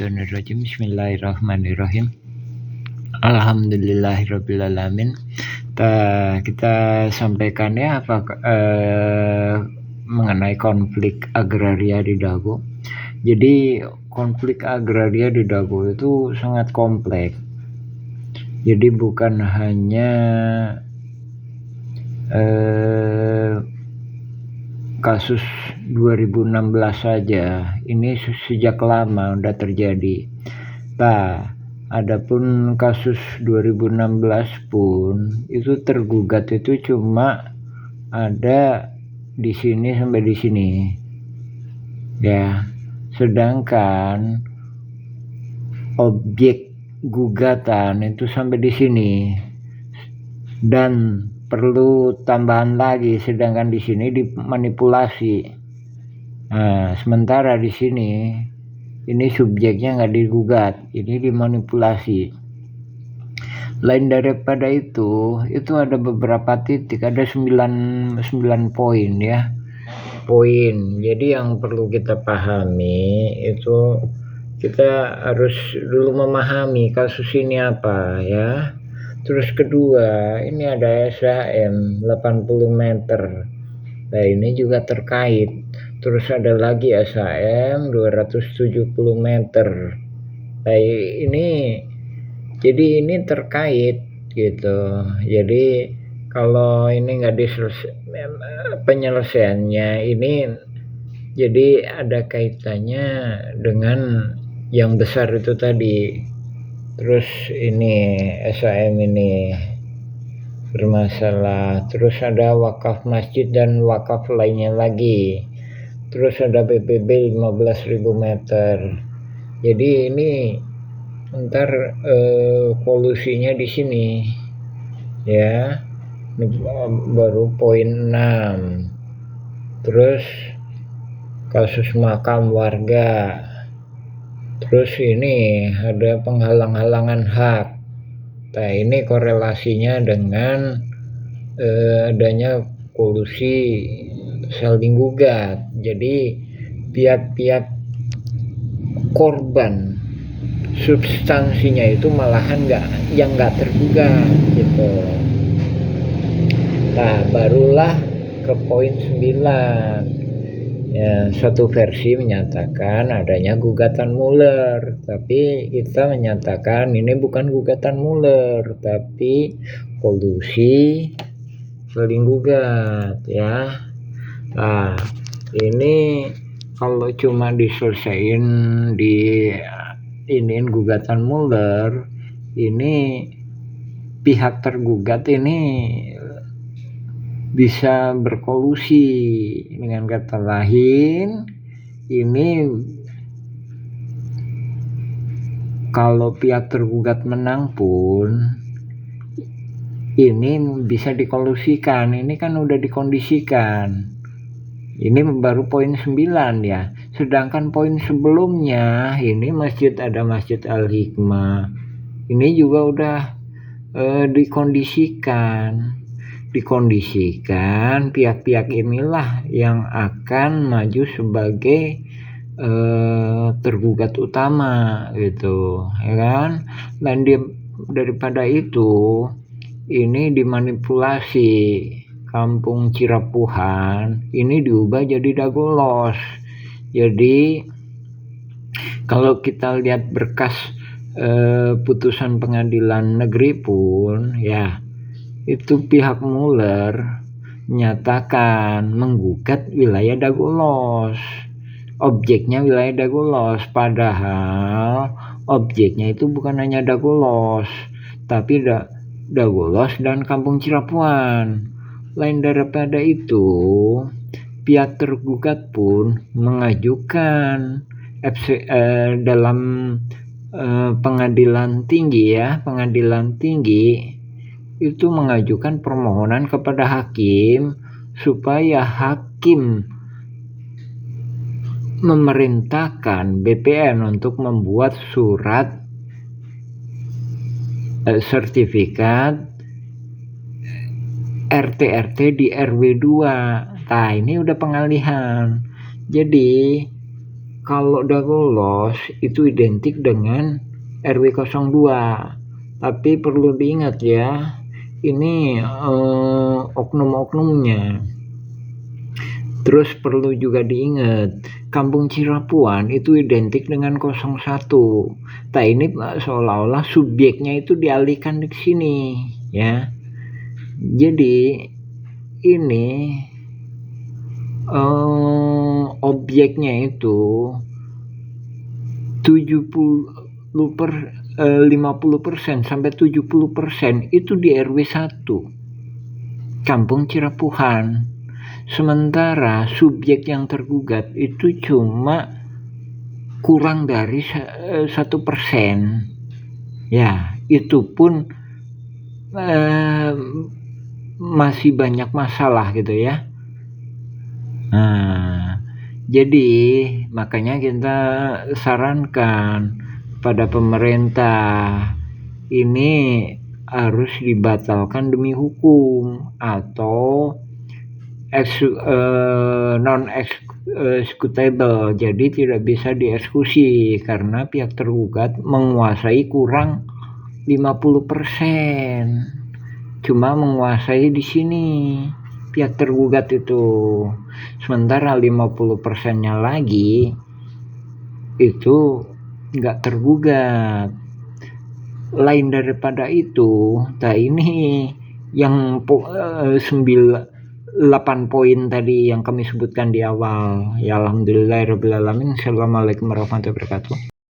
Minasyaitonirrajim. Bismillahirrahmanirrahim. Alhamdulillahirrabbilalamin. Kita sampaikan ya mengenai konflik agraria di Dago. Jadi konflik agraria di Dago itu sangat kompleks. Jadi bukan hanya kasus 2016 saja, ini sejak lama udah terjadi. Adapun kasus 2016 pun itu tergugat itu cuma ada di sini sampai di sini. Ya, sedangkan objek gugatan itu sampai di sini dan perlu tambahan lagi, sedangkan di sini dimanipulasi. Nah, sementara di sini ini subjeknya nggak digugat, ini dimanipulasi. Lain daripada itu ada beberapa titik, ada 9 poin ya. Poin. Jadi yang perlu kita pahami itu kita harus dulu memahami kasus ini apa ya. Terus kedua, ini ada SHM 80 meter. Nah, ini juga terkait. Terus ada lagi SHM 270 meter. Nah, jadi ini terkait gitu. Jadi kalau ini nggak penyelesaiannya ini, jadi ada kaitannya dengan yang besar itu tadi. Terus ini SHM ini bermasalah. Terus ada wakaf masjid dan wakaf lainnya lagi. Terus ada BPB 15.000 meter. Jadi ini ntar polusinya di sini ya. Ini baru poin 6. Terus kasus makam warga. Terus ini ada penghalang-halangan hak. Nah, ini korelasinya dengan adanya kolusi saling gugat. Jadi pihak-pihak korban substansinya itu malahan nggak tergugat gitu. Nah, barulah ke poin 9. Ya, satu versi menyatakan adanya gugatan Mueller, tapi kita menyatakan ini bukan gugatan Mueller, tapi kolusi saling gugat ya. Nah, ini kalau cuma diselesaikan di gugatan Mueller, ini pihak tergugat ini bisa berkolusi. Dengan kata lain, ini kalau pihak tergugat menang pun ini bisa dikolusikan. Ini kan udah dikondisikan. Ini baru poin 9 ya. Sedangkan poin sebelumnya ini ada Masjid Al-Hikmah. Ini juga udah dikondisikan pihak-pihak inilah yang akan maju sebagai tergugat utama gitu ya kan. Dan daripada itu ini dimanipulasi. Kampung Cirapuhan ini diubah jadi Dagolos. Jadi kalau kita lihat berkas putusan pengadilan negeri pun ya, itu pihak Mueller menyatakan menggugat wilayah Dagolos, objeknya wilayah Dagolos, padahal objeknya itu bukan hanya Dagolos, tapi Dagolos dan Kampung Cirapuhan. Lain daripada itu, pihak tergugat pun mengajukan dalam pengadilan tinggi itu mengajukan permohonan kepada hakim supaya hakim memerintahkan BPN untuk membuat surat sertifikat RT di RW 2. Nah, ini udah pengalihan. Jadi kalau udah lolos itu identik dengan RW 02. Tapi perlu diingat ya, ini oknum-oknumnya. Terus perlu juga diingat, Kampung Cirapuan itu identik dengan 01. Nah ini seolah-olah subjeknya itu dialihkan ke sini ya. Jadi ini objeknya itu 50% sampai 70% itu di RW 1 Kampung Cirapuan. Sementara subjek yang tergugat itu cuma kurang dari 1%. Ya, itu pun masih banyak masalah gitu ya. Nah, jadi makanya kita sarankan pada pemerintah ini harus dibatalkan demi hukum atau non executable, jadi tidak bisa dieksekusi karena pihak tergugat menguasai kurang 50%, cuma menguasai di sini pihak tergugat itu, sementara 50%-nya lagi itu nggak tergugat. Lain daripada itu, nah ini yang 8 poin tadi yang kami sebutkan di awal. Ya alhamdulillahirabbil alamin. Assalamualaikum warahmatullahi wabarakatuh.